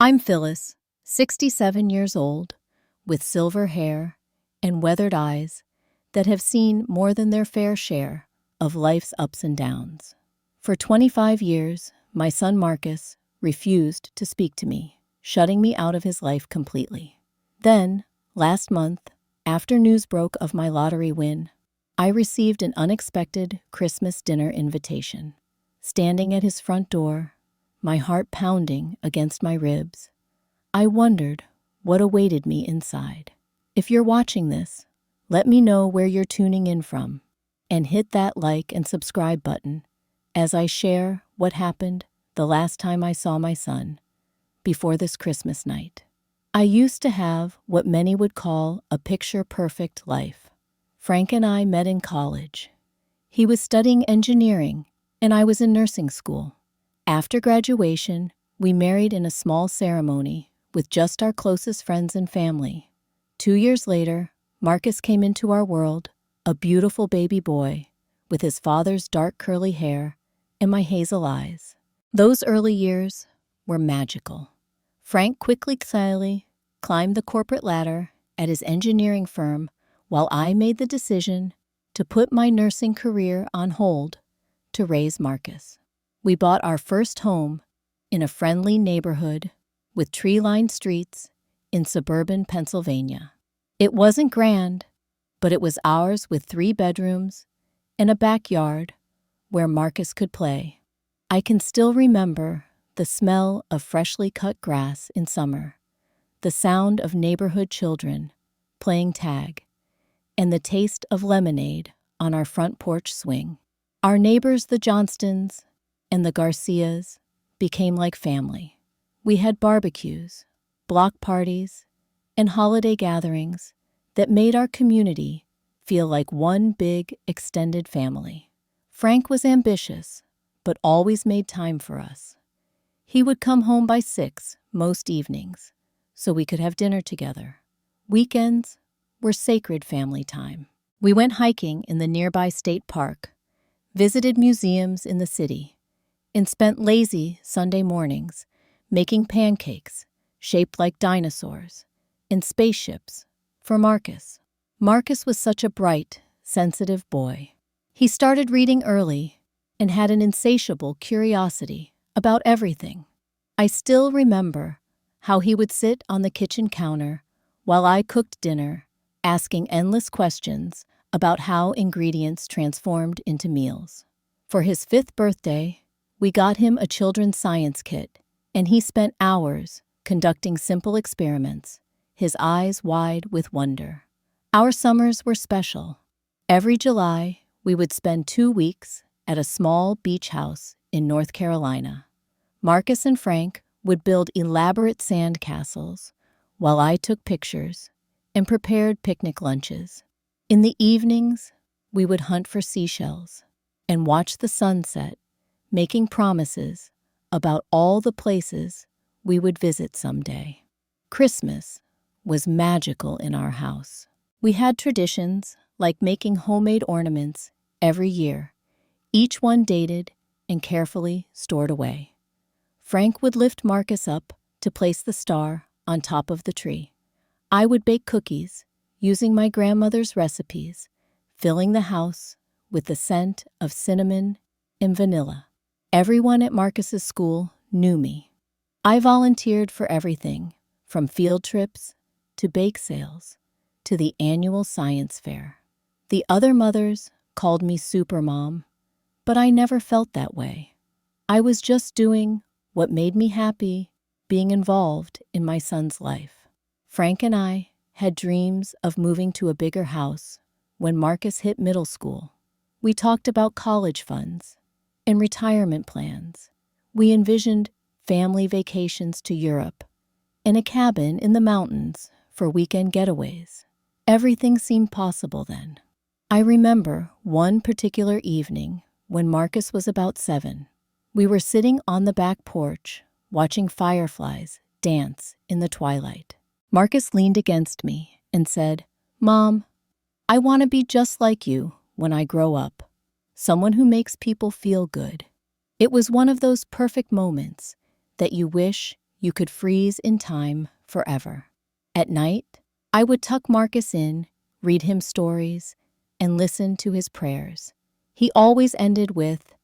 I'm Phyllis, 67 years old, with silver hair and weathered eyes that have seen more than their fair share of life's ups and downs. For 25 years, my son Marcus refused to speak to me, shutting me out of his life completely. Then, last month, after news broke of my lottery win, I received an unexpected Christmas dinner invitation. Standing at his front door, my heart pounding against my ribs, I wondered what awaited me inside. If you're watching this, let me know where you're tuning in from, and hit that like and subscribe button as I share what happened the last time I saw my son before this Christmas night. I used to have what many would call a picture-perfect life. Frank and I met in college. He was studying engineering, and I was in nursing school. After graduation, we married in a small ceremony with just our closest friends and family. 2 years later, Marcus came into our world, a beautiful baby boy with his father's dark curly hair and my hazel eyes. Those early years were magical. Frank quickly, silently climbed the corporate ladder at his engineering firm while I made the decision to put my nursing career on hold to raise Marcus. We bought our first home in a friendly neighborhood with tree-lined streets in suburban Pennsylvania. It wasn't grand, but it was ours with 3 bedrooms and a backyard where Marcus could play. I can still remember the smell of freshly cut grass in summer, the sound of neighborhood children playing tag, and the taste of lemonade on our front porch swing. Our neighbors, the Johnstons and the Garcias, became like family. We had barbecues, block parties, and holiday gatherings that made our community feel like one big, extended family. Frank was ambitious, but always made time for us. He would come home by 6 most evenings, so we could have dinner together. Weekends were sacred family time. We went hiking in the nearby state park, visited museums in the city, and spent lazy Sunday mornings making pancakes shaped like dinosaurs and spaceships for Marcus. Marcus was such a bright, sensitive boy. He started reading early and had an insatiable curiosity about everything. I still remember how he would sit on the kitchen counter while I cooked dinner, asking endless questions about how ingredients transformed into meals. For his 5th birthday, we got him a children's science kit, and he spent hours conducting simple experiments, his eyes wide with wonder. Our summers were special. Every July, we would spend 2 weeks at a small beach house in North Carolina. Marcus and Frank would build elaborate sand castles while I took pictures and prepared picnic lunches. In the evenings, we would hunt for seashells and watch the sunset, making promises about all the places we would visit someday. Christmas was magical in our house. We had traditions like making homemade ornaments every year, each one dated and carefully stored away. Frank would lift Marcus up to place the star on top of the tree. I would bake cookies using my grandmother's recipes, filling the house with the scent of cinnamon and vanilla. Everyone at Marcus's school knew me. I volunteered for everything from field trips to bake sales to the annual science fair. The other mothers called me Supermom, but I never felt that way. I was just doing what made me happy, being involved in my son's life. Frank and I had dreams of moving to a bigger house when Marcus hit middle school. We talked about college funds and retirement plans. We envisioned family vacations to Europe and a cabin in the mountains for weekend getaways. Everything seemed possible then. I remember one particular evening when Marcus was about 7. We were sitting on the back porch, watching fireflies dance in the twilight. Marcus leaned against me and said, "Mom, I want to be just like you when I grow up, someone who makes people feel good." It was one of those perfect moments that you wish you could freeze in time forever. At night, I would tuck Marcus in, read him stories, and listen to his prayers. He always ended with,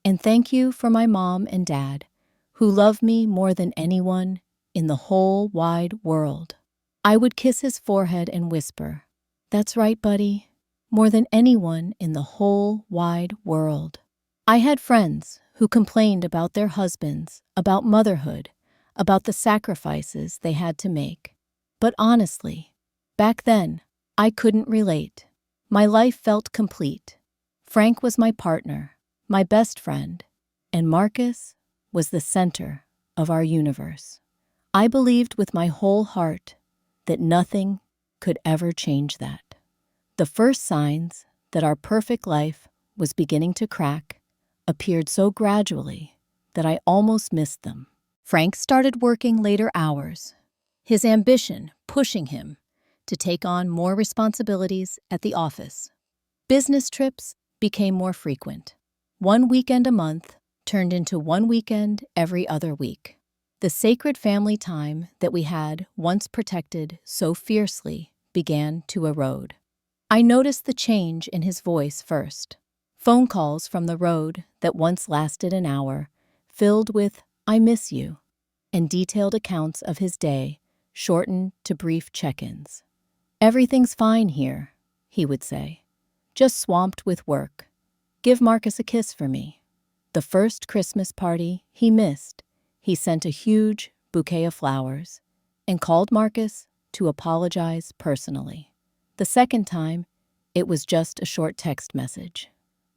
"And thank you for my mom and dad, who love me more than anyone in the whole wide world." I would kiss his forehead and whisper, "That's right, buddy, more than anyone in the whole wide world." I had friends who complained about their husbands, about motherhood, about the sacrifices they had to make. But honestly, back then, I couldn't relate. My life felt complete. Frank was my partner, my best friend, and Marcus was the center of our universe. I believed with my whole heart that nothing could ever change that. The first signs that our perfect life was beginning to crack appeared so gradually that I almost missed them. Frank started working later hours, his ambition pushing him to take on more responsibilities at the office. Business trips became more frequent. One weekend a month turned into one weekend every other week. The sacred family time that we had once protected so fiercely began to erode. I noticed the change in his voice first. Phone calls from the road that once lasted an hour, filled with "I miss you," and detailed accounts of his day, shortened to brief check-ins. "Everything's fine here," he would say. "Just swamped with work. Give Marcus a kiss for me." The first Christmas party he missed, he sent a huge bouquet of flowers and called Marcus to apologize personally. The second time, it was just a short text message.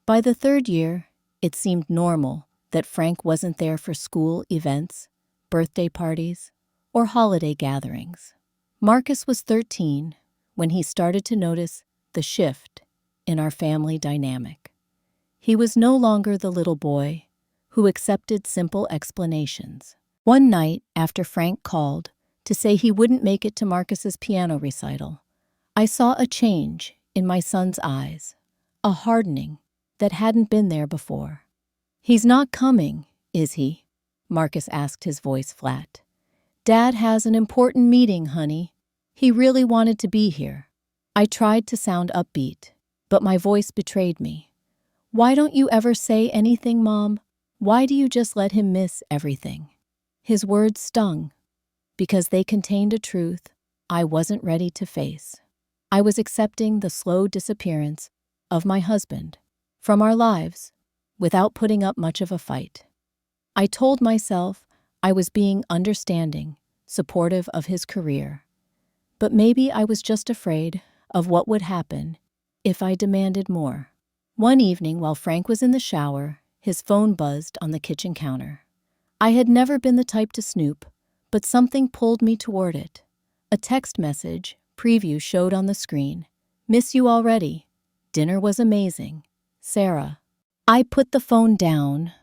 By the third year, it seemed normal that Frank wasn't there for school events, birthday parties, or holiday gatherings. Marcus was 13 when he started to notice the shift in our family dynamic. He was no longer the little boy who accepted simple explanations. One night after Frank called to say he wouldn't make it to Marcus's piano recital, I saw a change in my son's eyes, a hardening that hadn't been there before. "He's not coming, is he?" Marcus asked, his voice flat. "Dad has an important meeting, honey. He really wanted to be here." I tried to sound upbeat, but my voice betrayed me. "Why don't you ever say anything, Mom? Why do you just let him miss everything?" His words stung, because they contained a truth I wasn't ready to face. I was accepting the slow disappearance of my husband from our lives without putting up much of a fight. I told myself I was being understanding, supportive of his career. But maybe I was just afraid of what would happen if I demanded more. One evening while Frank was in the shower, his phone buzzed on the kitchen counter. I had never been the type to snoop, but something pulled me toward it. A text message preview showed on the screen. "Miss you already. Dinner was amazing. Sarah." I put the phone down,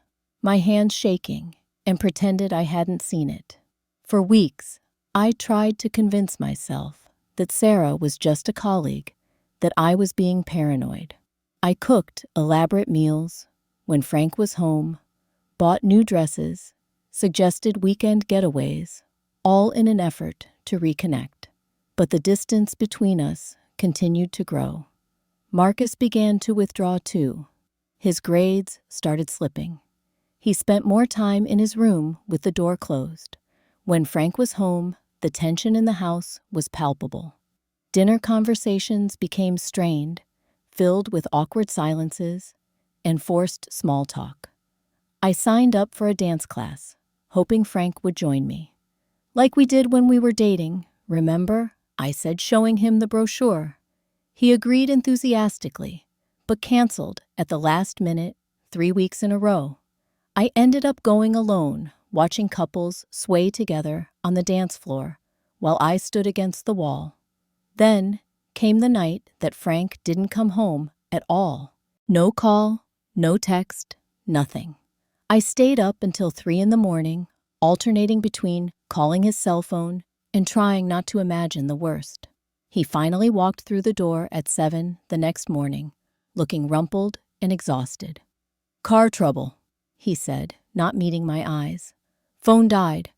my hands shaking, and pretended I hadn't seen it. For weeks, I tried to convince myself that Sarah was just a colleague, that I was being paranoid. I cooked elaborate meals when Frank was home, bought new dresses, suggested weekend getaways, all in an effort to reconnect. But the distance between us continued to grow. Marcus began to withdraw too. His grades started slipping. He spent more time in his room with the door closed. When Frank was home, the tension in the house was palpable. Dinner conversations became strained, filled with awkward silences and forced small talk. I signed up for a dance class, hoping Frank would join me. "Like we did when we were dating, remember?" I said, showing him the brochure. He agreed enthusiastically, but canceled at the last minute 3 weeks in a row. I ended up going alone, watching couples sway together on the dance floor while I stood against the wall. Then came the night that Frank didn't come home at all. No call, no text, nothing. I stayed up until 3 in the morning, alternating between calling his cell phone and trying not to imagine the worst. He finally walked through the door at 7 the next morning, looking rumpled and exhausted. "Car trouble," he said, not meeting my eyes. "Phone died.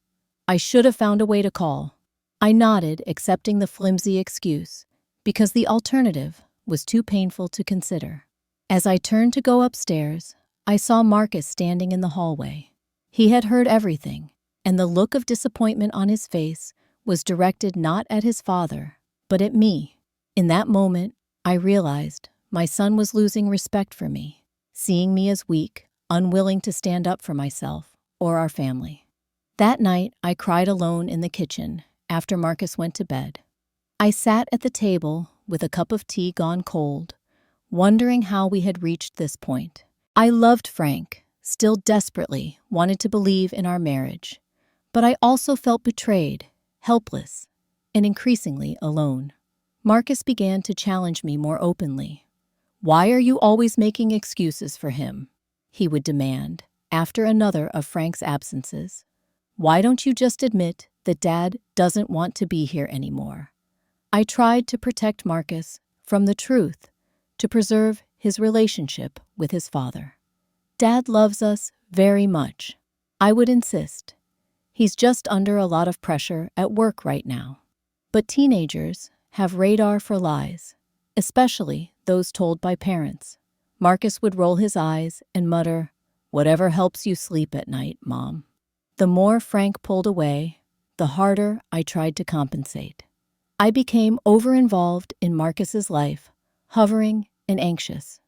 I should have found a way to call. I nodded, accepting the flimsy excuse, because the alternative was too painful to consider. As I turned to go upstairs, I saw Marcus standing in the hallway. He had heard everything, and the look of disappointment on his face was directed not at his father, but at me. In that moment, I realized my son was losing respect for me, seeing me as weak, unwilling to stand up for myself or our family. That night, I cried alone in the kitchen after Marcus went to bed. I sat at the table with a cup of tea gone cold, wondering how we had reached this point. I loved Frank, still desperately wanted to believe in our marriage, but I also felt betrayed, helpless, and increasingly alone. Marcus began to challenge me more openly. "Why are you always making excuses for him?" he would demand, after another of Frank's absences. "Why don't you just admit that Dad doesn't want to be here anymore?" I tried to protect Marcus from the truth, to preserve his relationship with his father. "Dad loves us very much," I would insist. "He's just under a lot of pressure at work right now." But teenagers have radar for lies, especially those told by parents. Marcus would roll his eyes and mutter, "Whatever helps you sleep at night, Mom." The more Frank pulled away, the harder I tried to compensate. I became over-involved in Marcus's life, hovering and anxious.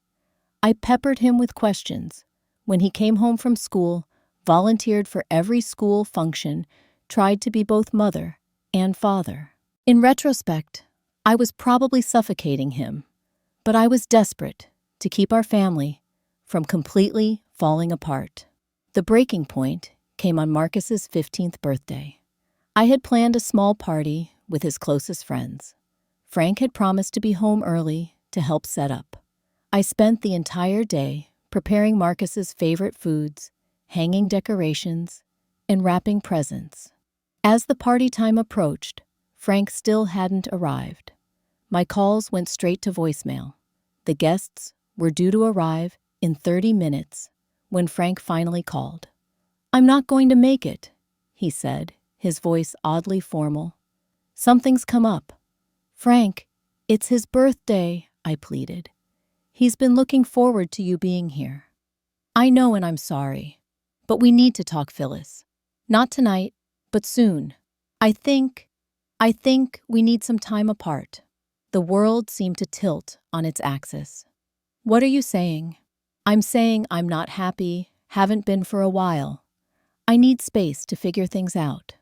I peppered him with questions. When he came home from school, volunteered for every school function, tried to be both mother and father. In retrospect, I was probably suffocating him, but I was desperate to keep our family from completely falling apart. The breaking point came on Marcus's 15th birthday. I had planned a small party with his closest friends. Frank had promised to be home early to help set up. I spent the entire day preparing Marcus's favorite foods, hanging decorations, and wrapping presents. As the party time approached, Frank still hadn't arrived. My calls went straight to voicemail. The guests were due to arrive in 30 minutes when Frank finally called. "I'm not going to make it," he said, his voice oddly formal. "Something's come up." "Frank, it's his birthday," I pleaded. "He's been looking forward to you being here." "I know, and I'm sorry. But we need to talk, Phyllis. Not tonight, but soon. I think we need some time apart." The world seemed to tilt on its axis. "What are you saying?" "I'm saying I'm not happy, haven't been for a while. I need space to figure things out."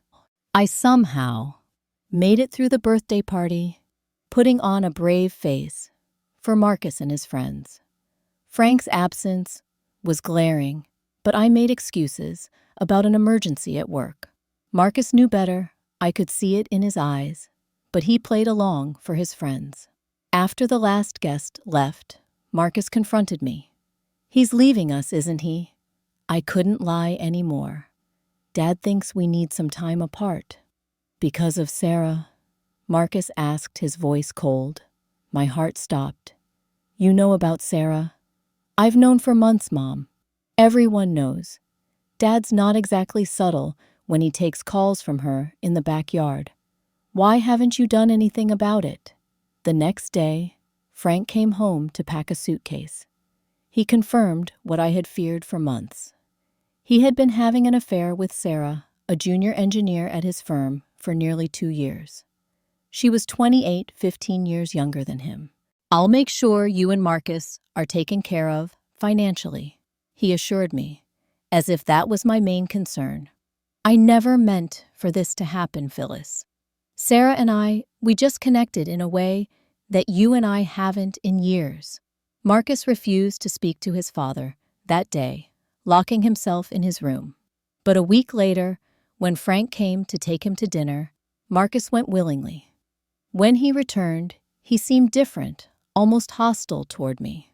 I somehow made it through the birthday party, putting on a brave face for Marcus and his friends. Frank's absence was glaring, but I made excuses about an emergency at work. Marcus knew better, I could see it in his eyes, but he played along for his friends. After the last guest left, Marcus confronted me. "He's leaving us, isn't he?" I couldn't lie anymore. "Dad thinks we need some time apart." "Because of Sarah?" Marcus asked, his voice cold. My heart stopped. "You know about Sarah?" "I've known for months, Mom. Everyone knows. Dad's not exactly subtle when he takes calls from her in the backyard. Why haven't you done anything about it?" The next day, Frank came home to pack a suitcase. He confirmed what I had feared for months. He had been having an affair with Sarah, a junior engineer at his firm, for nearly 2 years. She was 28, 15 years younger than him. "I'll make sure you and Marcus are taken care of financially," he assured me, as if that was my main concern. "I never meant for this to happen, Phyllis. Sarah and we just connected in a way that you and I haven't in years." Marcus refused to speak to his father that day, locking himself in his room. But a week later, when Frank came to take him to dinner, Marcus went willingly. When he returned, he seemed different, almost hostile toward me.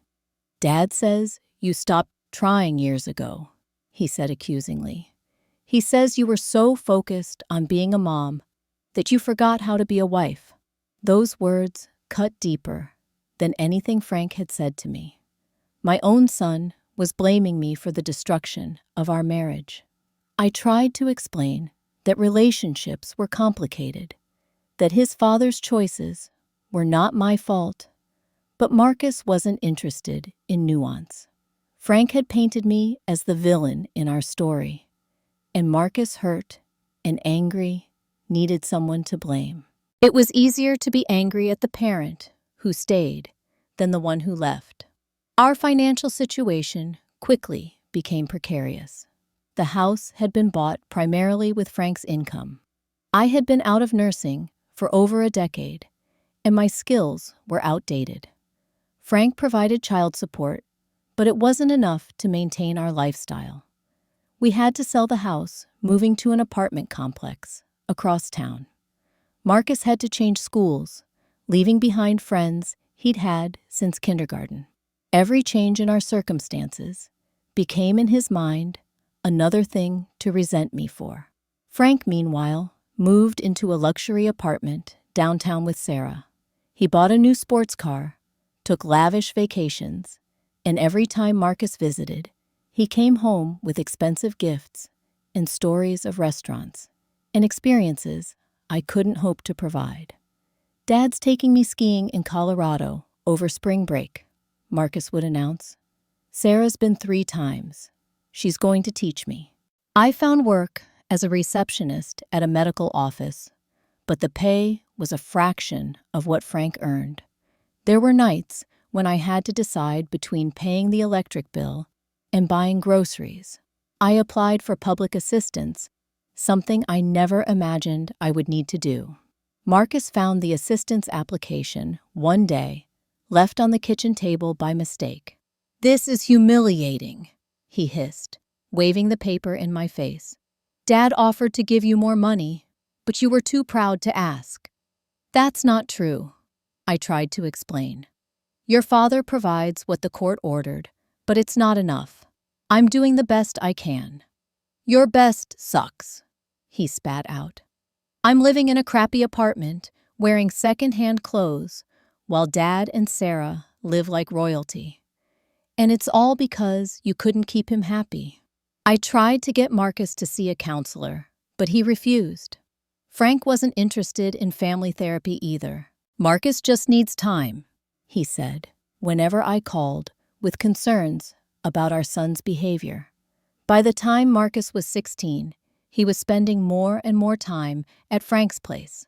"Dad says you stopped trying years ago," he said accusingly. "He says you were so focused on being a mom that you forgot how to be a wife." Those words cut deeper than anything Frank had said to me. My own son was blaming me for the destruction of our marriage. I tried to explain that relationships were complicated, that his father's choices were not my fault, but Marcus wasn't interested in nuance. Frank had painted me as the villain in our story, and Marcus, hurt and angry, needed someone to blame. It was easier to be angry at the parent who stayed than the one who left. Our financial situation quickly became precarious. The house had been bought primarily with Frank's income. I had been out of nursing for over a decade, and my skills were outdated. Frank provided child support, but it wasn't enough to maintain our lifestyle. We had to sell the house, moving to an apartment complex across town. Marcus had to change schools, leaving behind friends he'd had since kindergarten. Every change in our circumstances became in his mind another thing to resent me for. Frank, meanwhile, moved into a luxury apartment downtown with Sarah. He bought a new sports car, took lavish vacations, and every time Marcus visited, he came home with expensive gifts and stories of restaurants and experiences I couldn't hope to provide. "Dad's taking me skiing in Colorado over spring break," Marcus would announce. "Sarah's been 3 times. She's going to teach me." I found work as a receptionist at a medical office, but the pay was a fraction of what Frank earned. There were nights when I had to decide between paying the electric bill and buying groceries. I applied for public assistance, something I never imagined I would need to do. Marcus found the assistance application one day, left on the kitchen table by mistake. "This is humiliating," he hissed, waving the paper in my face. "Dad offered to give you more money, but you were too proud to ask." "That's not true," I tried to explain. "Your father provides what the court ordered, but it's not enough. I'm doing the best I can." "Your best sucks," he spat out. "I'm living in a crappy apartment, wearing second-hand clothes, while Dad and Sarah live like royalty. And it's all because you couldn't keep him happy." I tried to get Marcus to see a counselor, but he refused. Frank wasn't interested in family therapy either. "Marcus just needs time," he said, whenever I called with concerns about our son's behavior. By the time Marcus was 16, he was spending more and more time at Frank's place.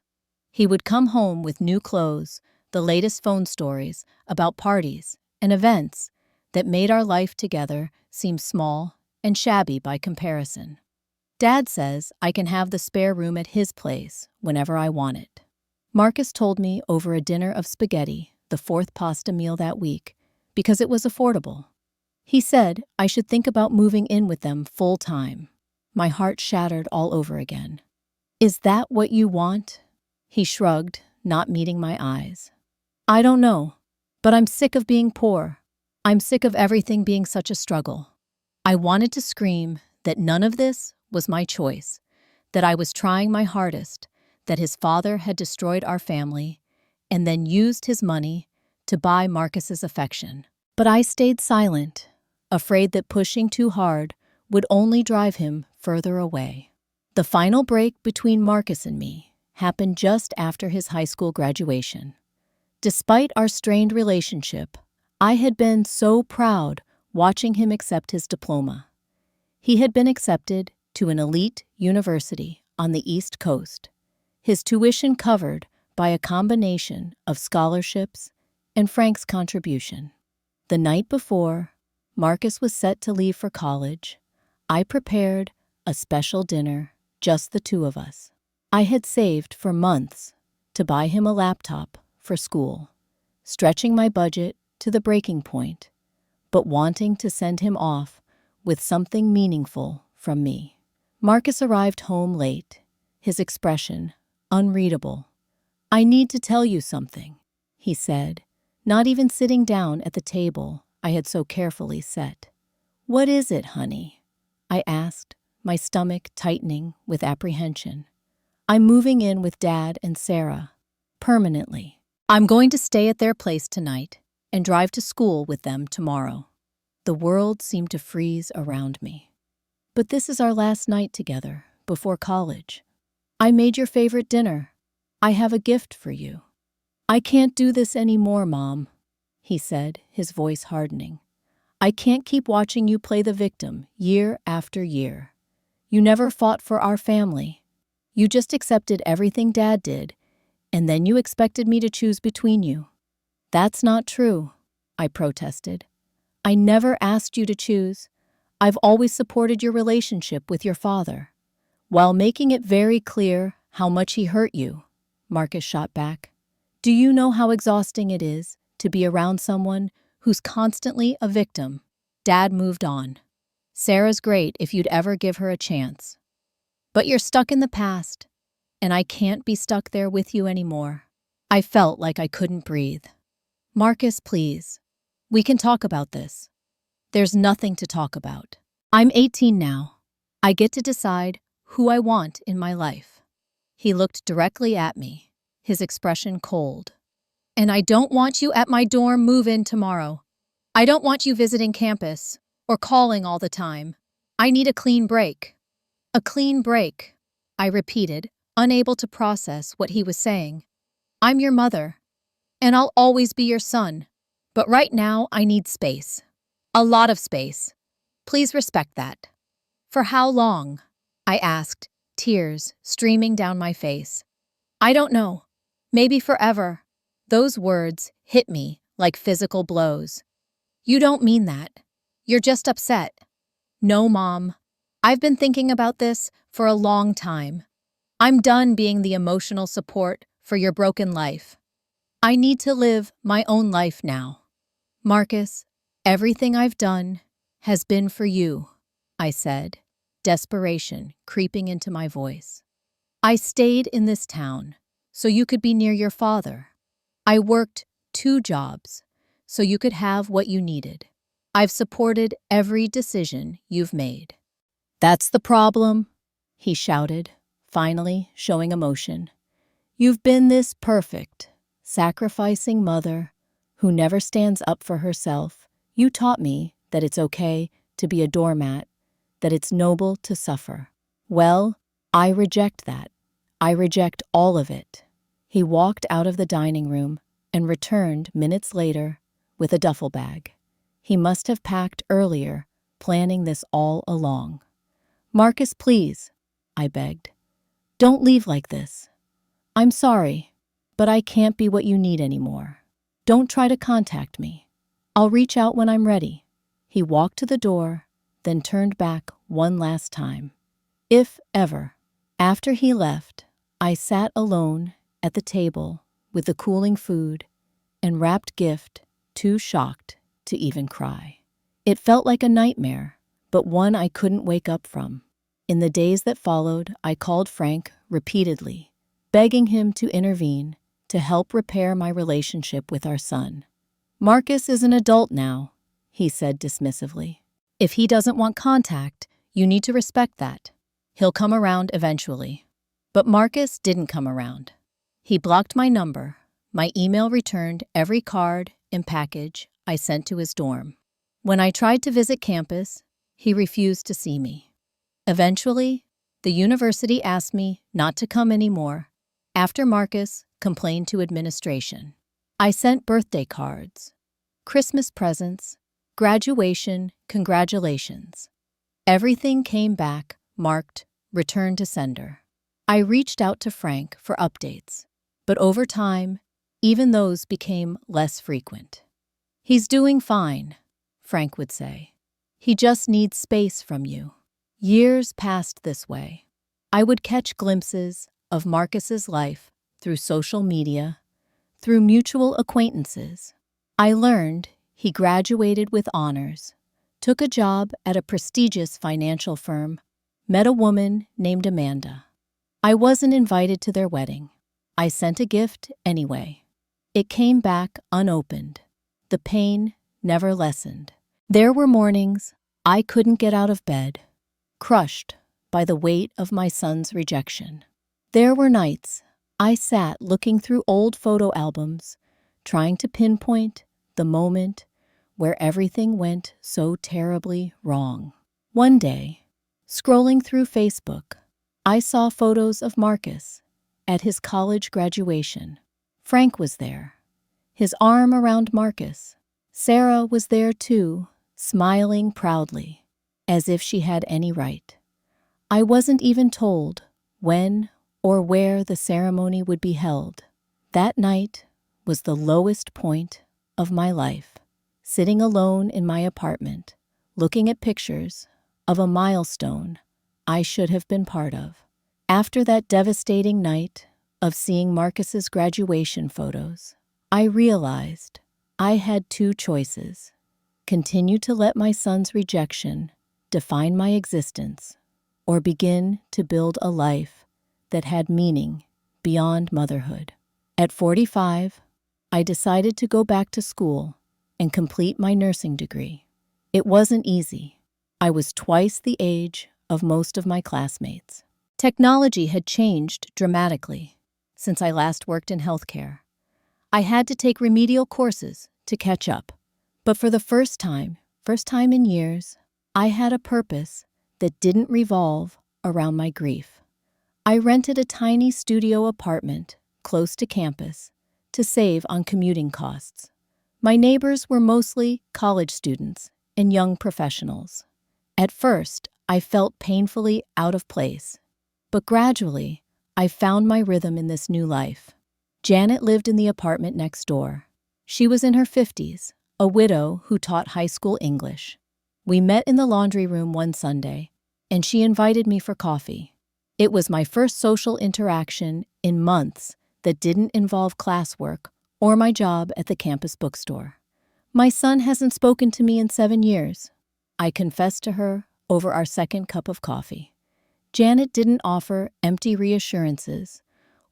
He would come home with new clothes, the latest phone stories about parties and events that made our life together seem small and shabby by comparison. "Dad says I can have the spare room at his place whenever I want it." Marcus told me over a dinner of spaghetti, the 4th pasta meal that week, because it was affordable. He said I should think about moving in with them full time. My heart shattered all over again. "Is that what you want?" He shrugged, not meeting my eyes. "I don't know, but I'm sick of being poor. I'm sick of everything being such a struggle." I wanted to scream that none of this was my choice, that I was trying my hardest, that his father had destroyed our family and then used his money to buy Marcus's affection. But I stayed silent, afraid that pushing too hard would only drive him further away. The final break between Marcus and me happened just after his high school graduation. Despite our strained relationship, I had been so proud watching him accept his diploma. He had been accepted to an elite university on the East Coast, his tuition covered by a combination of scholarships and Frank's contribution. The night before Marcus was set to leave for college, I prepared a special dinner, just the 2 of us. I had saved for months to buy him a laptop for school, stretching my budget to the breaking point, but wanting to send him off with something meaningful from me. Marcus arrived home late, his expression unreadable. "I need to tell you something," he said, not even sitting down at the table I had so carefully set. "What is it, honey?" I asked, my stomach tightening with apprehension. "I'm moving in with Dad and Sarah, permanently. I'm going to stay at their place tonight and drive to school with them tomorrow." The world seemed to freeze around me. "But this is our last night together before college," I made your favorite dinner. I have a gift for you. I can't do this anymore, Mom, he said, his voice hardening. I can't keep watching you play the victim year after year. You never fought for our family. You just accepted everything Dad did, and then you expected me to choose between you. That's not true, I protested. I never asked you to choose. I've always supported your relationship with your father, while making it very clear how much he hurt you, Marcus shot back. Do you know how exhausting it is to be around someone who's constantly a victim? Dad moved on. Sarah's great if you'd ever give her a chance. But you're stuck in the past, and I can't be stuck there with you anymore. I felt like I couldn't breathe. Marcus, please. We can talk about this. There's nothing to talk about. I'm 18 now. I get to decide who I want in my life. He looked directly at me, his expression cold. And I don't want you at my dorm move-in tomorrow. I don't want you visiting campus or calling all the time. I need a clean break. A clean break, I repeated, unable to process what he was saying. I'm your mother, and I'll always be your son. But right now, I need space. A lot of space. Please respect that. For how long? I asked, tears streaming down my face. I don't know. Maybe forever. Those words hit me like physical blows. You don't mean that. You're just upset. No, Mom. I've been thinking about this for a long time. I'm done being the emotional support for your broken life. I need to live my own life now. Marcus, everything I've done has been for you, I said, desperation creeping into my voice. I stayed in this town so you could be near your father. I worked 2 jobs so you could have what you needed. I've supported every decision you've made. That's the problem, he shouted, finally showing emotion. You've been this perfect, sacrificing mother who never stands up for herself. You taught me that it's okay to be a doormat, that it's noble to suffer. Well, I reject that. I reject all of it. He walked out of the dining room and returned minutes later with a duffel bag. He must have packed earlier, planning this all along. Marcus, please, I begged. Don't leave like this. I'm sorry, but I can't be what you need anymore. Don't try to contact me. I'll reach out when I'm ready. He walked to the door, then turned back one last time. If ever. After he left, I sat alone at the table with the cooling food and wrapped gift, too shocked to even cry. It felt like a nightmare, but one I couldn't wake up from. In the days that followed, I called Frank repeatedly, begging him to intervene to help repair my relationship with our son. Marcus is an adult now, he said dismissively. If he doesn't want contact, you need to respect that. He'll come around eventually. But Marcus didn't come around. He blocked my number. My email returned every card and package I sent to his dorm. When I tried to visit campus, he refused to see me. Eventually, the university asked me not to come anymore after Marcus complained to administration. I sent birthday cards, Christmas presents, graduation congratulations. Everything came back marked return to sender. I reached out to Frank for updates, but over time, even those became less frequent. He's doing fine, Frank would say. He just needs space from you. Years passed this way. I would catch glimpses of Marcus's life through social media, through mutual acquaintances. I learned he graduated with honors, took a job at a prestigious financial firm, met a woman named Amanda. I wasn't invited to their wedding. I sent a gift anyway. It came back unopened. The pain never lessened. There were mornings I couldn't get out of bed, crushed by the weight of my son's rejection. There were nights I sat looking through old photo albums, trying to pinpoint the moment where everything went so terribly wrong. One day, scrolling through Facebook, I saw photos of Marcus at his college graduation. Frank was there, his arm around Marcus. Sarah was there too, smiling proudly, as if she had any right. I wasn't even told when or where the ceremony would be held. That night was the lowest point of my life, sitting alone in my apartment, looking at pictures of a milestone I should have been part of. After that devastating night of seeing Marcus's graduation photos, I realized I had two choices: continue to let my son's rejection define my existence, or begin to build a life that had meaning beyond motherhood. At 45, I decided to go back to school and complete my nursing degree. It wasn't easy. I was twice the age of most of my classmates. Technology had changed dramatically since I last worked in healthcare. I had to take remedial courses to catch up. But for the first time in years, I had a purpose that didn't revolve around my grief. I rented a tiny studio apartment close to campus to save on commuting costs. My neighbors were mostly college students and young professionals. At first, I felt painfully out of place, but gradually, I found my rhythm in this new life. Janet lived in the apartment next door. She was in her 50s, a widow who taught high school English. We met in the laundry room one Sunday, and she invited me for coffee. It was my first social interaction in months that didn't involve classwork or my job at the campus bookstore. "My son hasn't spoken to me in 7 years," I confessed to her over our second cup of coffee. Janet didn't offer empty reassurances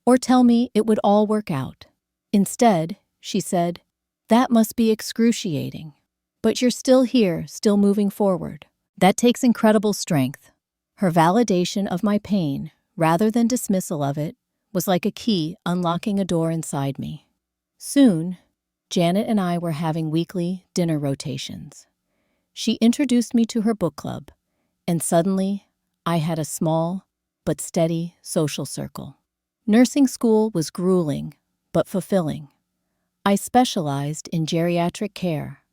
or tell me it would all work out. Instead, she said, "That must be excruciating. But you're still here, still moving forward. That takes incredible strength." Her validation of my pain, rather than dismissal of it, was like a key unlocking a door inside me. Soon, Janet and I were having weekly dinner rotations. She introduced me to her book club, and suddenly I had a small but steady social circle. Nursing school was grueling but fulfilling. I specialized in geriatric care,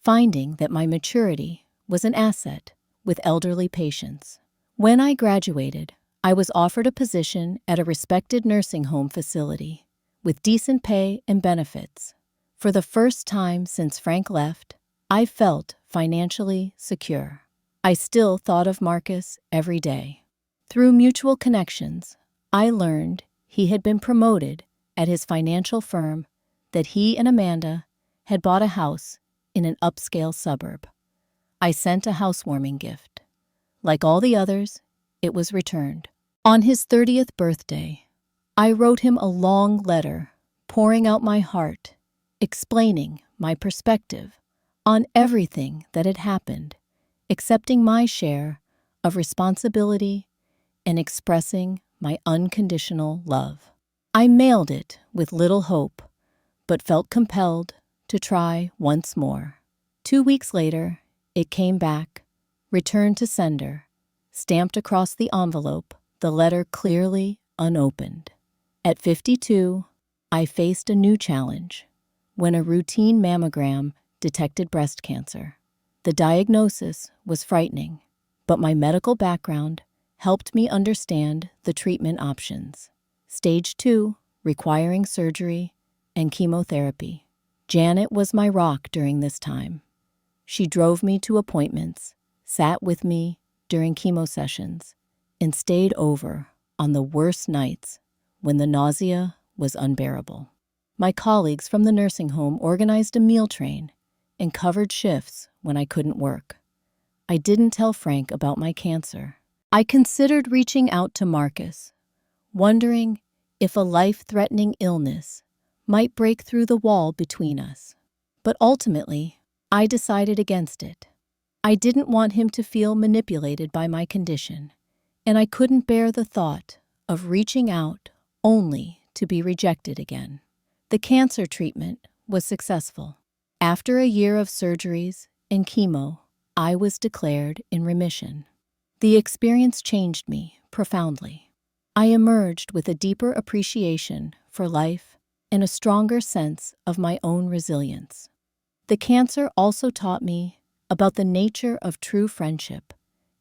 finding that my maturity was an asset with elderly patients. When I graduated, I was offered a position at a respected nursing home facility with decent pay and benefits. For the first time since Frank left, I felt financially secure. I still thought of Marcus every day. Through mutual connections, I learned he had been promoted at his financial firm, that he and Amanda had bought a house in an upscale suburb. I sent a housewarming gift. Like all the others, it was returned. On his 30th birthday, I wrote him a long letter, pouring out my heart, explaining my perspective on everything that had happened, accepting my share of responsibility, and expressing my unconditional love. I mailed it with little hope, but felt compelled to try once more. 2 weeks later, it came back, returned to sender, stamped across the envelope, the letter clearly unopened. At 52, I faced a new challenge when a routine mammogram detected breast cancer. The diagnosis was frightening, but my medical background helped me understand the treatment options. Stage 2, requiring surgery and chemotherapy. Janet was my rock during this time. She drove me to appointments, sat with me during chemo sessions, and stayed over on the worst nights when the nausea was unbearable. My colleagues from the nursing home organized a meal train and covered shifts when I couldn't work. I didn't tell Frank about my cancer. I considered reaching out to Marcus, wondering if a life-threatening illness might break through the wall between us. But ultimately, I decided against it. I didn't want him to feel manipulated by my condition, and I couldn't bear the thought of reaching out only to be rejected again. The cancer treatment was successful. After a year of surgeries and chemo, I was declared in remission. The experience changed me profoundly. I emerged with a deeper appreciation for life and a stronger sense of my own resilience. The cancer also taught me about the nature of true friendship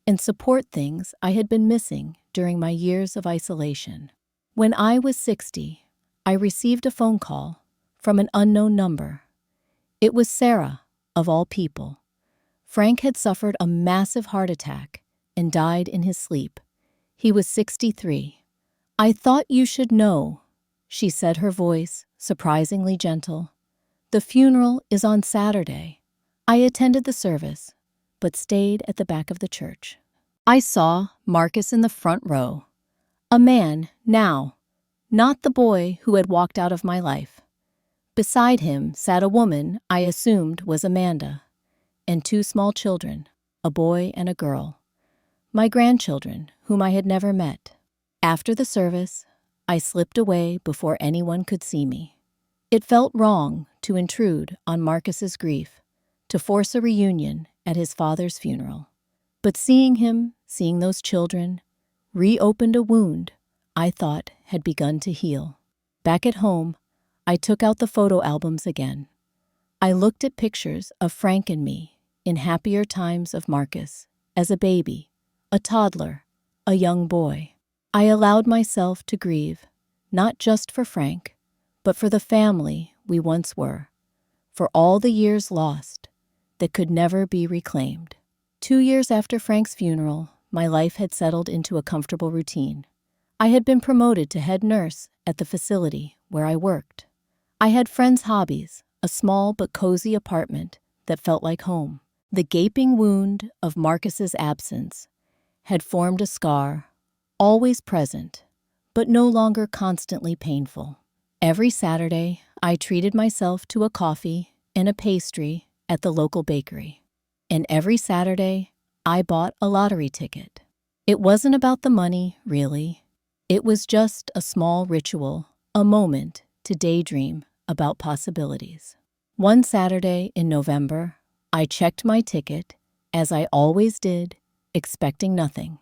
and support, things I had been missing during my years of isolation. When I was 60, I received a phone call from an unknown number. It was Sarah, of all people. Frank had suffered a massive heart attack and died in his sleep. He was 63. "I thought you should know," she said, her voice surprisingly gentle. "The funeral is on Saturday." I attended the service, but stayed at the back of the church. I saw Marcus in the front row, a man now, not the boy who had walked out of my life. Beside him sat a woman I assumed was Amanda, and two small children, a boy and a girl, my grandchildren whom I had never met. After the service, I slipped away before anyone could see me. It felt wrong to intrude on Marcus's grief, to force a reunion at his father's funeral. But seeing those children, reopened a wound I thought had begun to heal. Back at home, I took out the photo albums again. I looked at pictures of Frank and me in happier times of Marcus, as a baby, a toddler, a young boy. I allowed myself to grieve, not just for Frank, but for the family we once were, for all the years lost that could never be reclaimed. 2 years after Frank's funeral, my life had settled into a comfortable routine. I had been promoted to head nurse at the facility where I worked. I had friends' hobbies, a small but cozy apartment that felt like home. The gaping wound of Marcus's absence had formed a scar, always present, but no longer constantly painful. Every Saturday, I treated myself to a coffee and a pastry at the local bakery. And every Saturday, I bought a lottery ticket. It wasn't about the money, really. It was just a small ritual, a moment to daydream about possibilities. One Saturday in November, I checked my ticket, as I always did, expecting nothing.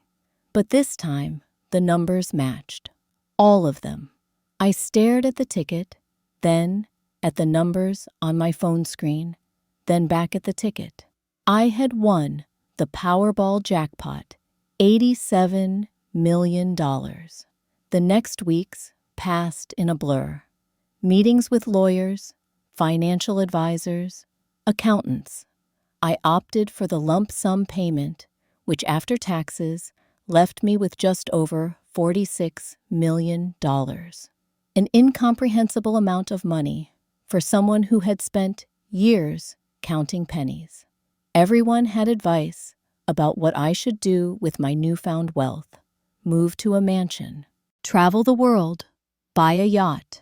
But this time, the numbers matched. All of them. I stared at the ticket, then at the numbers on my phone screen, then back at the ticket. I had won the Powerball jackpot, $87 million. The next weeks passed in a blur. Meetings with lawyers, financial advisors, accountants. I opted for the lump sum payment, which after taxes left me with just over $46 million. An incomprehensible amount of money for someone who had spent years counting pennies. Everyone had advice about what I should do with my newfound wealth: move to a mansion, travel the world, buy a yacht.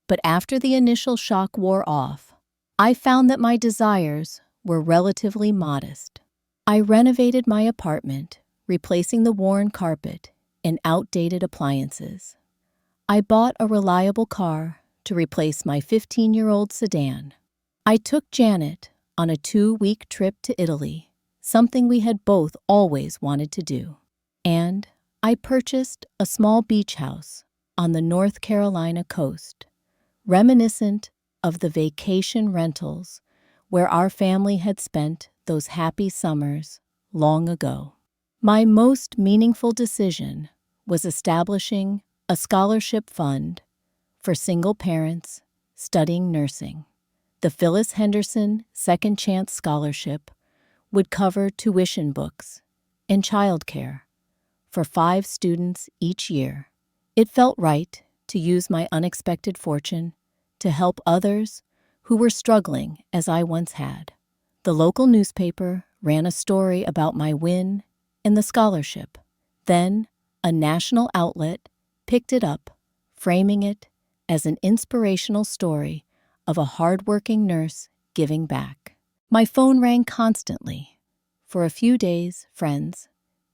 But after the initial shock wore off, I found that my desires were relatively modest. I renovated my apartment, replacing the worn carpet and outdated appliances. I bought a reliable car to replace my 15-year-old sedan. I took Janet on a 2-week trip to Italy, something we had both always wanted to do. And I purchased a small beach house on the North Carolina coast, reminiscent of the vacation rentals where our family had spent those happy summers long ago. My most meaningful decision was establishing a scholarship fund for single parents studying nursing. The Phyllis Henderson Second Chance Scholarship would cover tuition books and childcare for 5 students each year. It felt right to use my unexpected fortune to help others who were struggling as I once had. The local newspaper ran a story about my win and the scholarship. Then, a national outlet picked it up, framing it as an inspirational story of a hardworking nurse giving back. My phone rang constantly. For a few days, friends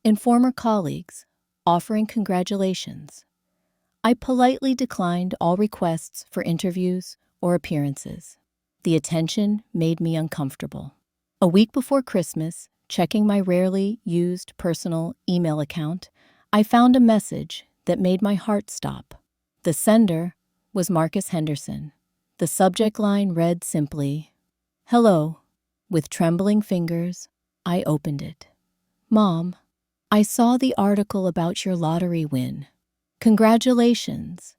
and former colleagues offering congratulations. I politely declined all requests for interviews or appearances. The attention made me uncomfortable. A week before Christmas, checking my rarely used personal email account, I found a message that made my heart stop. The sender was Marcus Henderson. The subject line read simply, "Hello." With trembling fingers, I opened it. "Mom, I saw the article about your lottery win. Congratulations.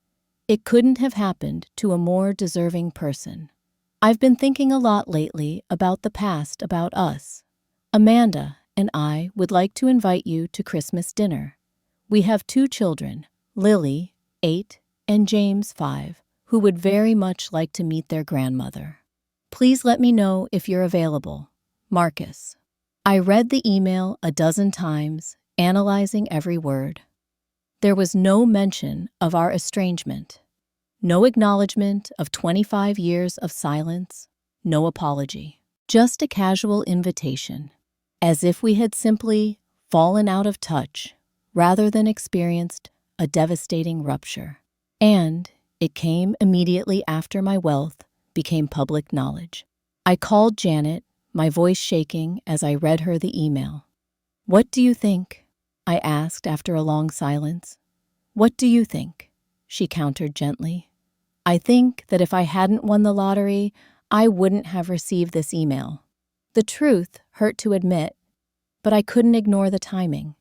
It couldn't have happened to a more deserving person. I've been thinking a lot lately about the past about us. Amanda and I would like to invite you to Christmas dinner. We have 2 children, Lily, 8, and James, 5, who would very much like to meet their grandmother. Please let me know if you're available. Marcus." I read the email a dozen times, analyzing every word. There was no mention of our estrangement, no acknowledgement of 25 years of silence, no apology, just a casual invitation, as if we had simply fallen out of touch rather than experienced a devastating rupture. And it came immediately after my wealth became public knowledge. I called Janet, my voice shaking as I read her the email. "What do you think?" I asked after a long silence. "What do you think?" she countered gently. "I think that if I hadn't won the lottery, I wouldn't have received this email." The truth hurt to admit, but I couldn't ignore the timing.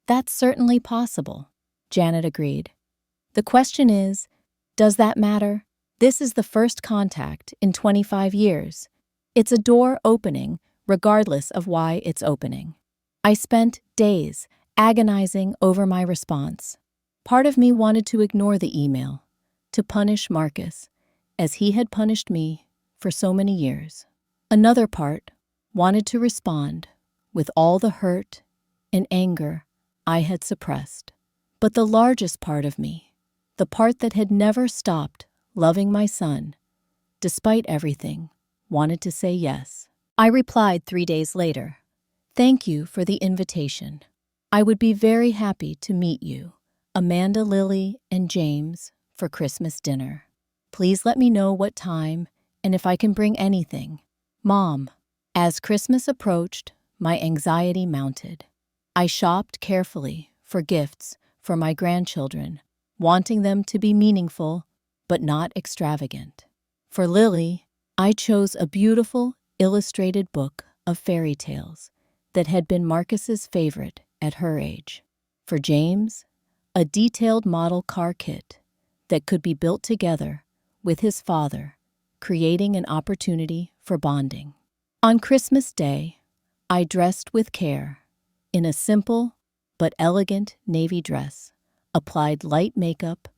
"That's certainly possible," Janet agreed. "The question is, does that matter? This is the first contact in 25 years. It's a door opening, regardless of why it's opening." I spent days agonizing over my response. Part of me wanted to ignore the email, to punish Marcus, as he had punished me for so many years. Another part wanted to respond with all the hurt and anger I had suppressed. But the largest part of me, the part that had never stopped loving my son, despite everything, wanted to say yes. I replied 3 days later, "Thank you for the invitation. I would be very happy to meet you, Amanda, Lily, and James, for Christmas dinner. Please let me know what time and if I can bring anything. Mom." As Christmas approached, my anxiety mounted. I shopped carefully for gifts for my grandchildren, wanting them to be meaningful but not extravagant. For Lily, I chose a beautiful illustrated book of fairy tales that had been Marcus's favorite at her age. For James, a detailed model car kit that could be built together with his father, creating an opportunity for bonding. On Christmas Day, I dressed with care in a simple but elegant navy dress, applied light makeup,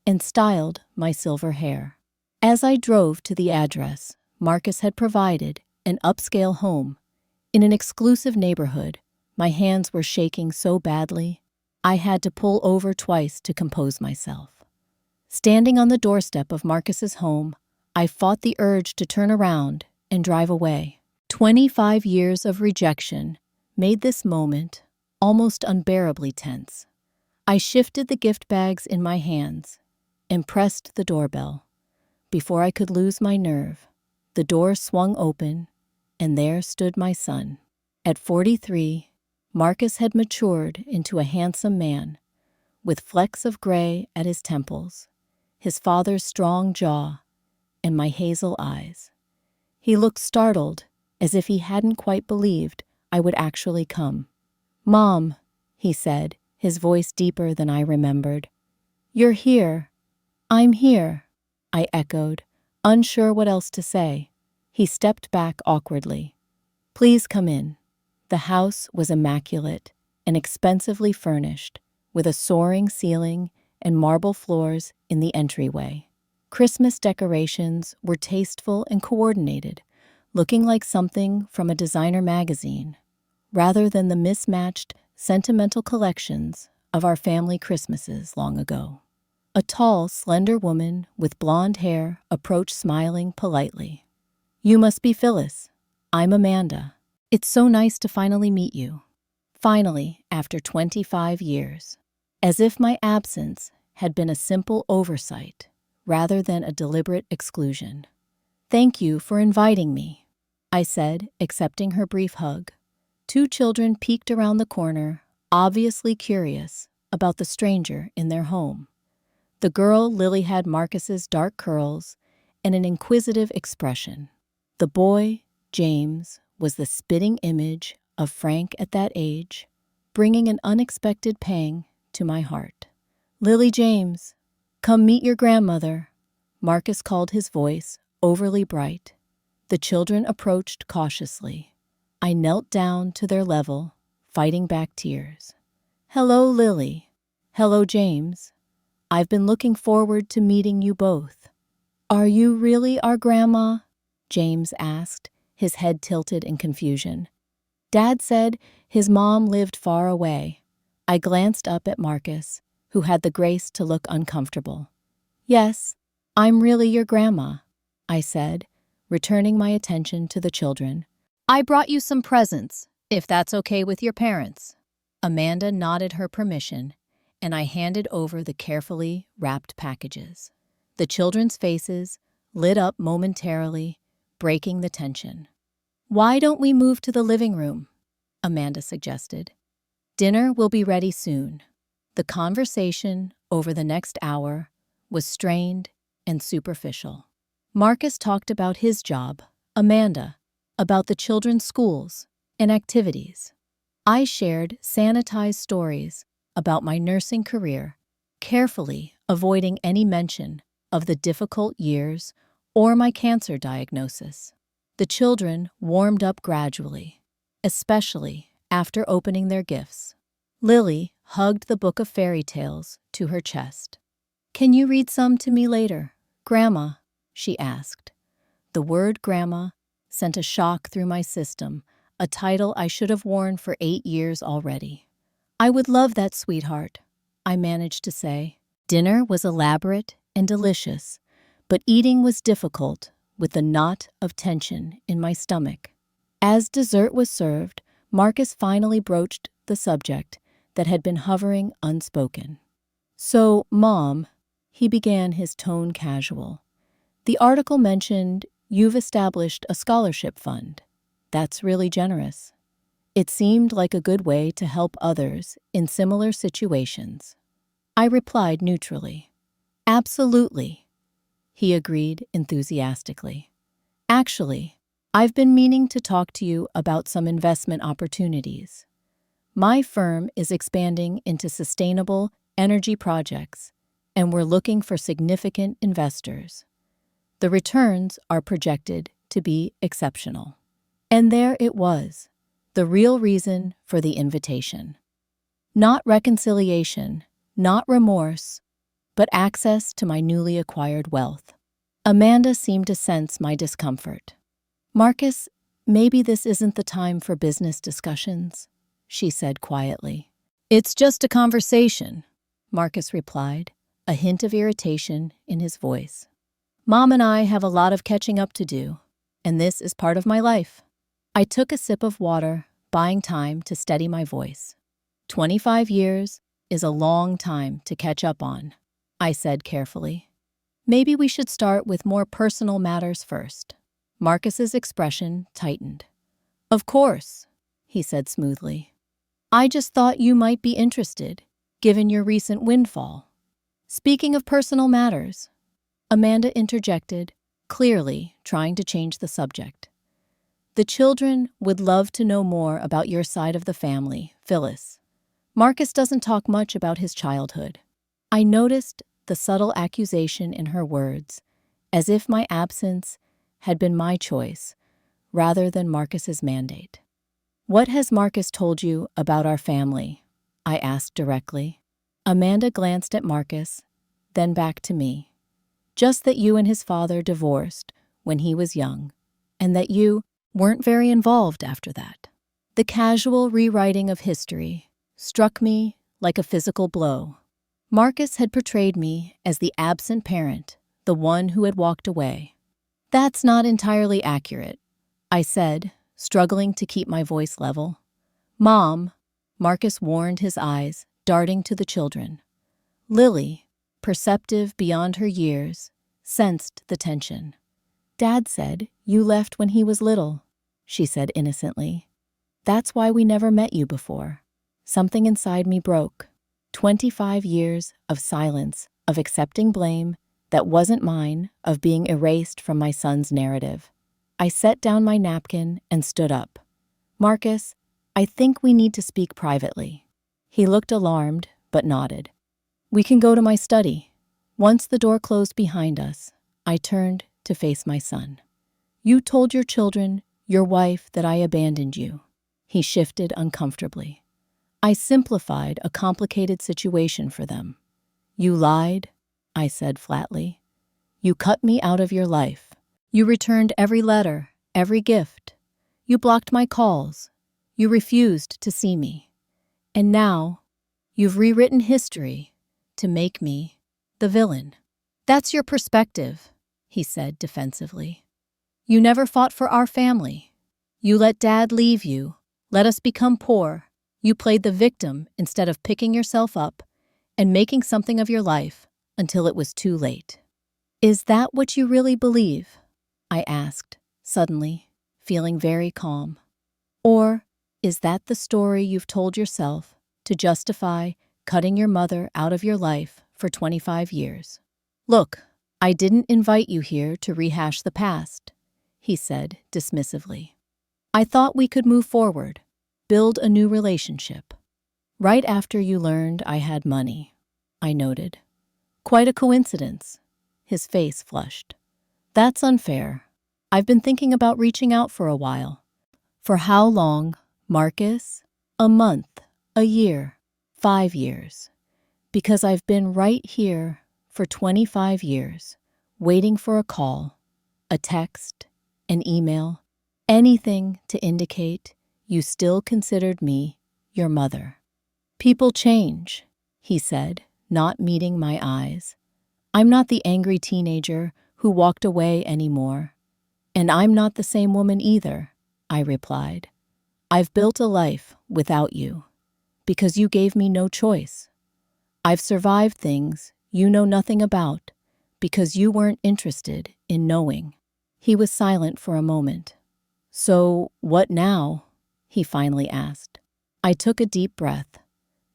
and styled my silver hair. As I drove to the address Marcus had provided, an upscale home in an exclusive neighborhood, my hands were shaking so badly I had to pull over twice to compose myself. Standing on the doorstep of Marcus's home, I fought the urge to turn around and drive away. 25 years of rejection made this moment almost unbearably tense. I shifted the gift bags in my hands and pressed the doorbell. Before I could lose my nerve, the door swung open, and there stood my son. At 43, Marcus had matured into a handsome man, with flecks of gray at his temples, his father's strong jaw, and my hazel eyes. He looked startled, as if he hadn't quite believed I would actually come. "Mom," he said, his voice deeper than I remembered. "You're here." "I'm here," I echoed, unsure what else to say. He stepped back awkwardly. "Please come in." The house was immaculate and expensively furnished, with a soaring ceiling and marble floors in the entryway. Christmas decorations were tasteful and coordinated, looking like something from a designer magazine, rather than the mismatched, sentimental collections of our family Christmases long ago. A tall, slender woman with blonde hair approached smiling politely. "You must be Phyllis. I'm Amanda. It's so nice to finally meet you." Finally, after 25 years. As if my absence had been a simple oversight rather than a deliberate exclusion. "Thank you for inviting me," I said, accepting her brief hug. 2 children peeked around the corner, obviously curious, about the stranger in their home. The girl Lily had Marcus's dark curls and an inquisitive expression. The boy, James, was the spitting image of Frank at that age, bringing an unexpected pang to my heart. "Lily James, come meet your grandmother," Marcus called, his voice overly bright. The children approached cautiously. I knelt down to their level, fighting back tears. "Hello, Lily. Hello, James. I've been looking forward to meeting you both." "Are you really our grandma?" James asked, his head tilted in confusion. Dad said his mom lived far away. I glanced up at Marcus, who had the grace to look uncomfortable. "Yes, I'm really your grandma," I said, returning my attention to the children. "I brought you some presents, if that's okay with your parents." Amanda nodded her permission, and I handed over the carefully wrapped packages. The children's faces lit up momentarily, breaking the tension. "Why don't we move to the living room?" Amanda suggested. "Dinner will be ready soon." The conversation over the next hour was strained and superficial. Marcus talked about his job, Amanda, about the children's schools and activities. I shared sanitized stories about my nursing career, carefully avoiding any mention of the difficult years or my cancer diagnosis. The children warmed up gradually, especially after opening their gifts. Lily hugged the book of fairy tales to her chest. "Can you read some to me later, Grandma?" she asked. The word grandma sent a shock through my system, a title I should have worn for 8 years already. "I would love that, sweetheart," I managed to say. Dinner was elaborate and delicious, but eating was difficult with the knot of tension in my stomach. As dessert was served, Marcus finally broached the subject that had been hovering unspoken. "So, Mom," he began, his tone casual, "the article mentioned you've established a scholarship fund. That's really generous. It seemed like a good way to help others in similar situations." I replied neutrally. "Absolutely," he agreed enthusiastically. "Actually, I've been meaning to talk to you about some investment opportunities. My firm is expanding into sustainable energy projects, and we're looking for significant investors. The returns are projected to be exceptional." And there it was, the real reason for the invitation. Not reconciliation, not remorse, but access to my newly acquired wealth. Amanda seemed to sense my discomfort. "Marcus, maybe this isn't the time for business discussions," she said quietly. "It's just a conversation," Marcus replied, a hint of irritation in his voice. "Mom and I have a lot of catching up to do, and this is part of my life." I took a sip of water, buying time to steady my voice. 25 years is a long time to catch up on, I said carefully. "Maybe we should start with more personal matters first." Marcus's expression tightened. "Of course," he said smoothly. "I just thought you might be interested, given your recent windfall." "Speaking of personal matters," Amanda interjected, clearly trying to change the subject. "The children would love to know more about your side of the family, Phyllis. Marcus doesn't talk much about his childhood." I noticed the subtle accusation in her words, as if my absence had been my choice rather than Marcus's mandate. "What has Marcus told you about our family?" I asked directly. Amanda glanced at Marcus, then back to me. "Just that you and his father divorced when he was young, and that you weren't very involved after that." The casual rewriting of history struck me like a physical blow. Marcus had portrayed me as the absent parent, the one who had walked away. "That's not entirely accurate," I said, struggling to keep my voice level. "Mom," Marcus warned, his eyes darting to the children. Lily, perceptive beyond her years, sensed the tension. "Dad said you left when he was little," she said innocently. "That's why we never met you before." Something inside me broke. 25 years of silence, of accepting blame that wasn't mine, of being erased from my son's narrative. I set down my napkin and stood up. Marcus, I think we need to speak privately. He looked alarmed, but nodded. We can go to my study. Once the door closed behind us, I turned to face my son. You told your children, your wife, that I abandoned you. He shifted uncomfortably. I simplified a complicated situation for them. You lied, I said flatly. You cut me out of your life. You returned every letter, every gift. You blocked my calls. You refused to see me. And now, you've rewritten history to make me the villain. That's your perspective, he said defensively. You never fought for our family. You let Dad leave you, let us become poor. You played the victim instead of picking yourself up and making something of your life until it was too late. Is that what you really believe? I asked, suddenly, feeling very calm. Or is that the story you've told yourself to justify cutting your mother out of your life for 25 years? Look, I didn't invite you here to rehash the past, he said dismissively. I thought we could move forward, build a new relationship. Right after you learned I had money, I noted. Quite a coincidence. His face flushed. That's unfair. I've been thinking about reaching out for a while. For how long, Marcus? A month, a year, 5 years. Because I've been right here for 25 years, waiting for a call, a text, an email, anything to indicate you still considered me your mother. People change, he said, not meeting my eyes. I'm not the angry teenager who walked away anymore. And I'm not the same woman either, I replied. I've built a life without you, because you gave me no choice. I've survived things you know nothing about, because you weren't interested in knowing. He was silent for a moment. So, what now? He finally asked. I took a deep breath.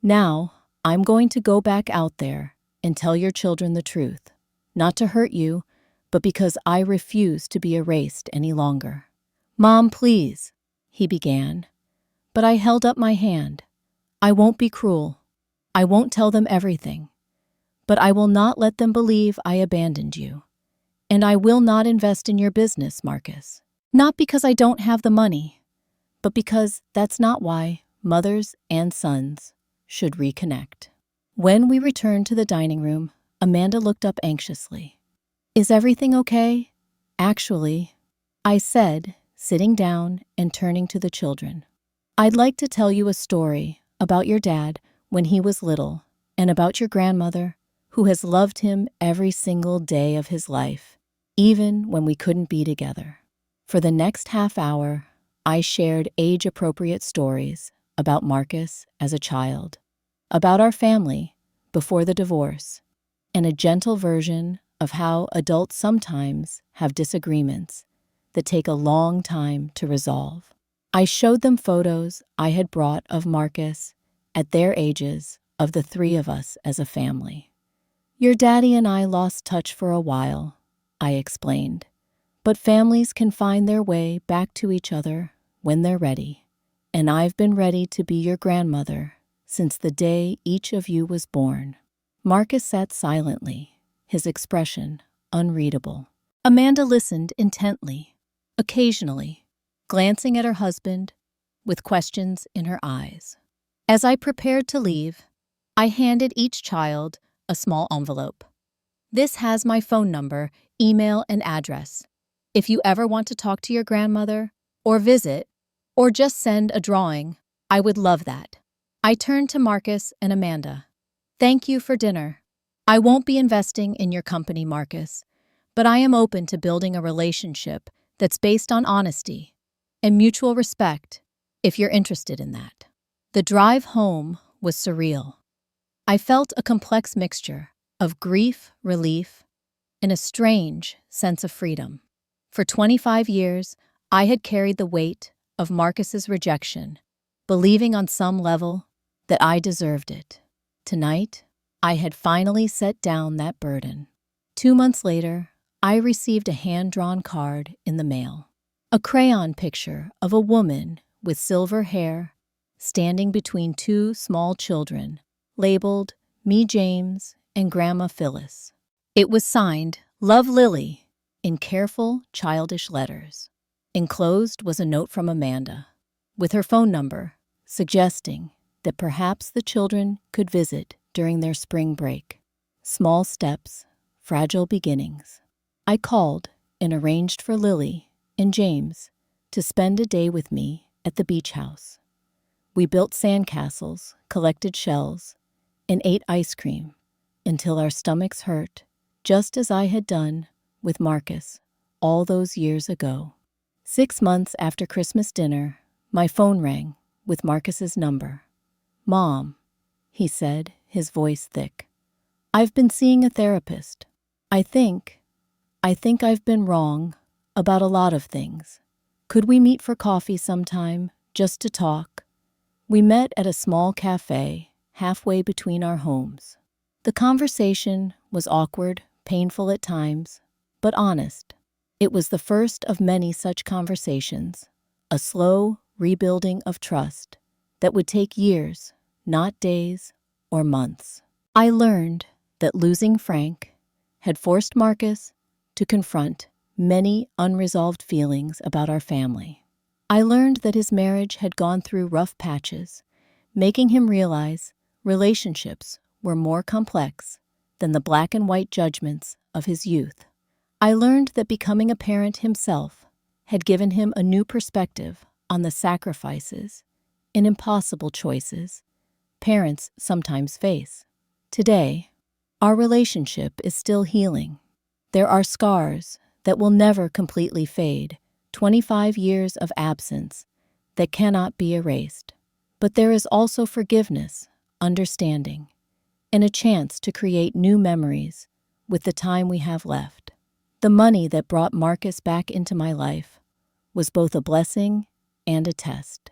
Now, I'm going to go back out there and tell your children the truth, not to hurt you, but because I refuse to be erased any longer. Mom, please, he began, but I held up my hand. I won't be cruel. I won't tell them everything, but I will not let them believe I abandoned you. And I will not invest in your business, Marcus. Not because I don't have the money, but because that's not why mothers and sons should reconnect. When we returned to the dining room, Amanda looked up anxiously. Is everything okay? Actually, I said, sitting down and turning to the children. I'd like to tell you a story about your dad when he was little and about your grandmother who has loved him every single day of his life, even when we couldn't be together. For the next half hour, I shared age-appropriate stories about Marcus as a child, about our family before the divorce, and a gentle version of how adults sometimes have disagreements that take a long time to resolve. I showed them photos I had brought of Marcus at their ages of the three of us as a family. Your daddy and I lost touch for a while, I explained, but families can find their way back to each other when they're ready, and I've been ready to be your grandmother since the day each of you was born. Marcus sat silently, his expression unreadable. Amanda listened intently, occasionally, glancing at her husband with questions in her eyes. As I prepared to leave, I handed each child a small envelope. This has my phone number, email, and address. If you ever want to talk to your grandmother, or visit, or just send a drawing, I would love that. I turned to Marcus and Amanda. Thank you for dinner. I won't be investing in your company, Marcus, but I am open to building a relationship that's based on honesty and mutual respect if you're interested in that. The drive home was surreal. I felt a complex mixture of grief, relief, and a strange sense of freedom. For 25 years, I had carried the weight of Marcus's rejection, believing on some level that I deserved it. Tonight, I had finally set down that burden. 2 months later, I received a hand-drawn card in the mail. A crayon picture of a woman with silver hair standing between two small children, labeled Me James and Grandma Phyllis. It was signed Love Lily in careful, childish letters. Enclosed was a note from Amanda, with her phone number, suggesting that perhaps the children could visit during their spring break. Small steps, fragile beginnings. I called and arranged for Lily and James to spend a day with me at the beach house. We built sandcastles, collected shells, and ate ice cream until our stomachs hurt, just as I had done with Marcus all those years ago. 6 months after Christmas dinner, my phone rang with Marcus's number. "Mom," he said, his voice thick. "I've been seeing a therapist. I think I've been wrong about a lot of things. Could we meet for coffee sometime, just to talk?" We met at a small cafe halfway between our homes. The conversation was awkward, painful at times, but honest. It was the first of many such conversations, a slow rebuilding of trust that would take years, not days or months. I learned that losing Frank had forced Marcus to confront many unresolved feelings about our family. I learned that his marriage had gone through rough patches, making him realize relationships were more complex than the black and white judgments of his youth. I learned that becoming a parent himself had given him a new perspective on the sacrifices and impossible choices parents sometimes face. Today, our relationship is still healing. There are scars that will never completely fade, 25 years of absence that cannot be erased. But there is also forgiveness, understanding, and a chance to create new memories with the time we have left. The money that brought Marcus back into my life was both a blessing and a test.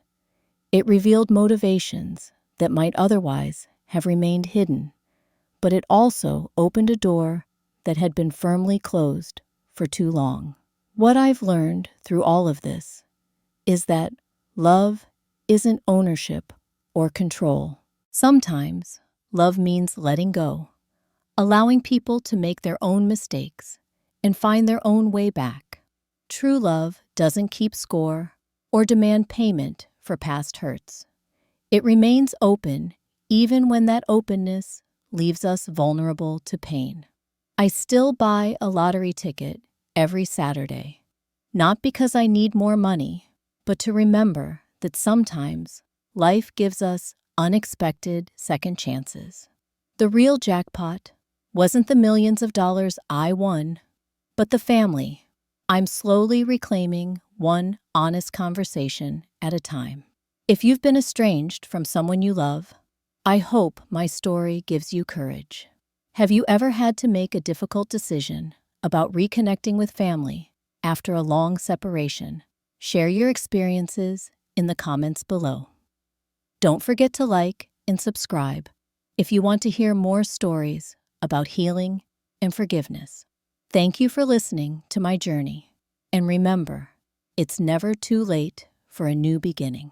It revealed motivations that might otherwise have remained hidden, but it also opened a door that had been firmly closed for too long. What I've learned through all of this is that love isn't ownership or control. Sometimes love means letting go, allowing people to make their own mistakes and find their own way back. True love doesn't keep score or demand payment for past hurts. It remains open even when that openness leaves us vulnerable to pain. I still buy a lottery ticket every Saturday, not because I need more money, but to remember that sometimes life gives us unexpected second chances. The real jackpot wasn't the millions of dollars I won, but the family I'm slowly reclaiming, one honest conversation at a time. If you've been estranged from someone you love, I hope my story gives you courage. Have you ever had to make a difficult decision about reconnecting with family after a long separation? Share your experiences in the comments below. Don't forget to like and subscribe if you want to hear more stories about healing and forgiveness. Thank you for listening to my journey, and remember, it's never too late for a new beginning.